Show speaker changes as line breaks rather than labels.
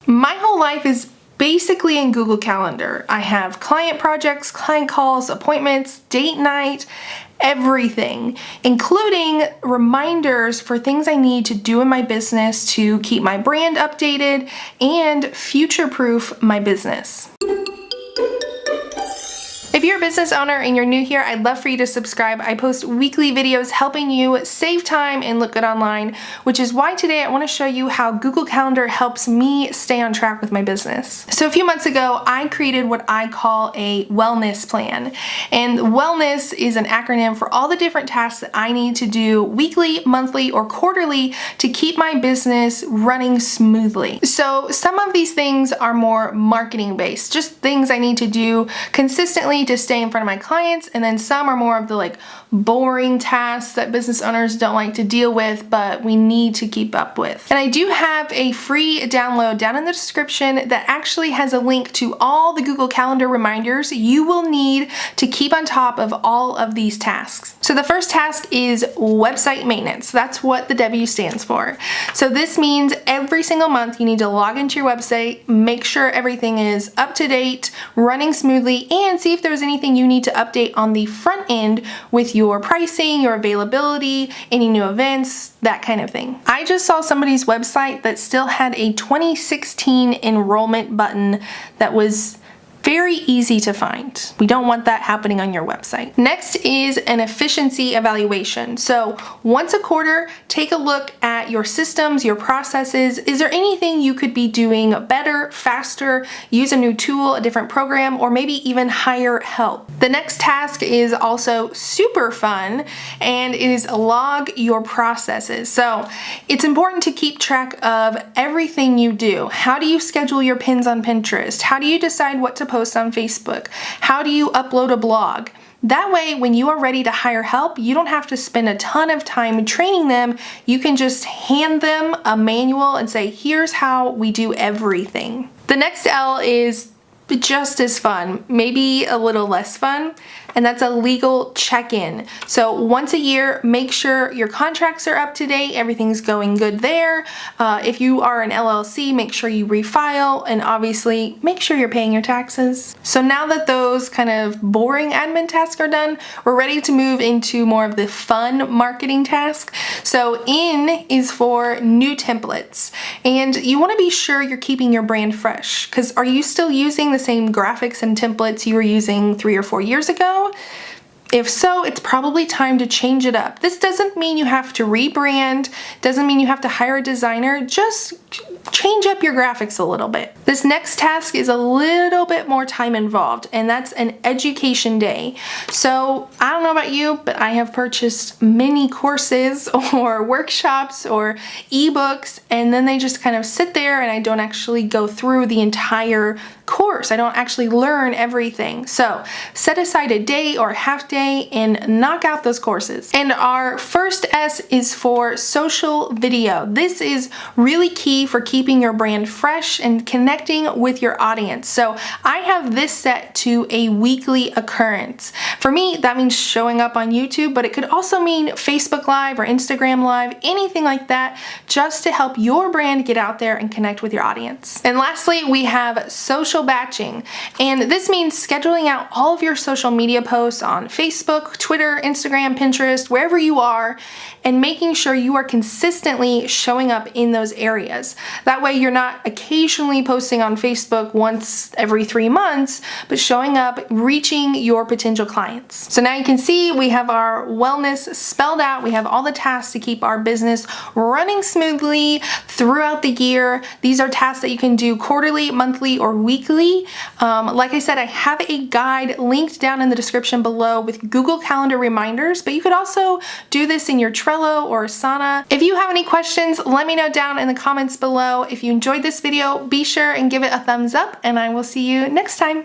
My whole life is basically in Google Calendar. I have client projects, client calls, appointments, date night, everything, including reminders for things I need to do in my business to keep my brand updated and future-proof my business. If you're a business owner and you're new here, I'd love for you to subscribe. I post weekly videos helping you save time and look good online, which is why today I want to show you how Google Calendar helps me stay on track with my business. So a few months ago, I created what I call a wellness plan. And wellness is an acronym for all the different tasks that I need to do weekly, monthly, or quarterly to keep my business running smoothly. So some of these things are more marketing based, just things I need to do consistently to stay in front of my clients, and then some are more of the boring tasks that business owners don't like to deal with, but we need to keep up with. And I do have a free download down in the description that actually has a link to all the Google Calendar reminders you will need to keep on top of all of these tasks. So the first task is website maintenance. That's what the W stands for. So this means every single month you need to log into your website, make sure everything is up to date, running smoothly, and see if there's anything you need to update on the front end with your pricing, your availability, any new events, that kind of thing. I just saw somebody's website that still had a 2016 enrollment button that was very easy to find. We don't want that happening on your website. Next is an efficiency evaluation. So once a quarter, take a look at your systems, your processes. Is there anything you could be doing better, faster, use a new tool, a different program, or maybe even hire help? The next task is also super fun, and it is log your processes. So it's important to keep track of everything you do. How do you schedule your pins on Pinterest? How do you decide what to post on Facebook? How do you upload a blog? That way, when you are ready to hire help, you don't have to spend a ton of time training them. You can just hand them a manual and say, here's how we do everything. The next L is just as fun, maybe a little less fun, and that's a legal check-in. So once a year, make sure your contracts are up to date, everything's going good there. If you are an LLC, make sure you refile, and obviously make sure you're paying your taxes. So now that those kind of boring admin tasks are done, we're ready to move into more of the fun marketing task. So N is for new templates, and you want to be sure you're keeping your brand fresh, because are you still using the same graphics and templates you were using 3 or 4 years ago? If so, it's probably time to change it up. This doesn't mean you have to rebrand, doesn't mean you have to hire a designer, just change up your graphics a little bit. This next task is a little bit more time involved, and that's an education day. So I don't know about you, but I have purchased many courses or workshops or ebooks, and then they just kind of sit there and I don't actually go through the entire course. I don't actually learn everything. So set aside a day or half day and knock out those courses. And our first S is for social video. This is really key for keeping your brand fresh and connecting with your audience. So I have this set to a weekly occurrence. For me, that means showing up on YouTube, but it could also mean Facebook Live or Instagram Live, anything like that, just to help your brand get out there and connect with your audience. And lastly, we have social batching, and this means scheduling out all of your social media posts on Facebook, Twitter, Instagram, Pinterest, wherever you are, and making sure you are consistently showing up in those areas. That way you're not occasionally posting on Facebook once every 3 months, but showing up, reaching your potential clients. So now you can see we have our wellness spelled out. We have all the tasks to keep our business running smoothly throughout the year. These are tasks that you can do quarterly, monthly, or weekly. Like I said, I have a guide linked down in the description below with Google Calendar reminders, but you could also do this in your Trello or Asana. If you have any questions, let me know down in the comments below. If you enjoyed this video, be sure and give it a thumbs up, and I will see you next time.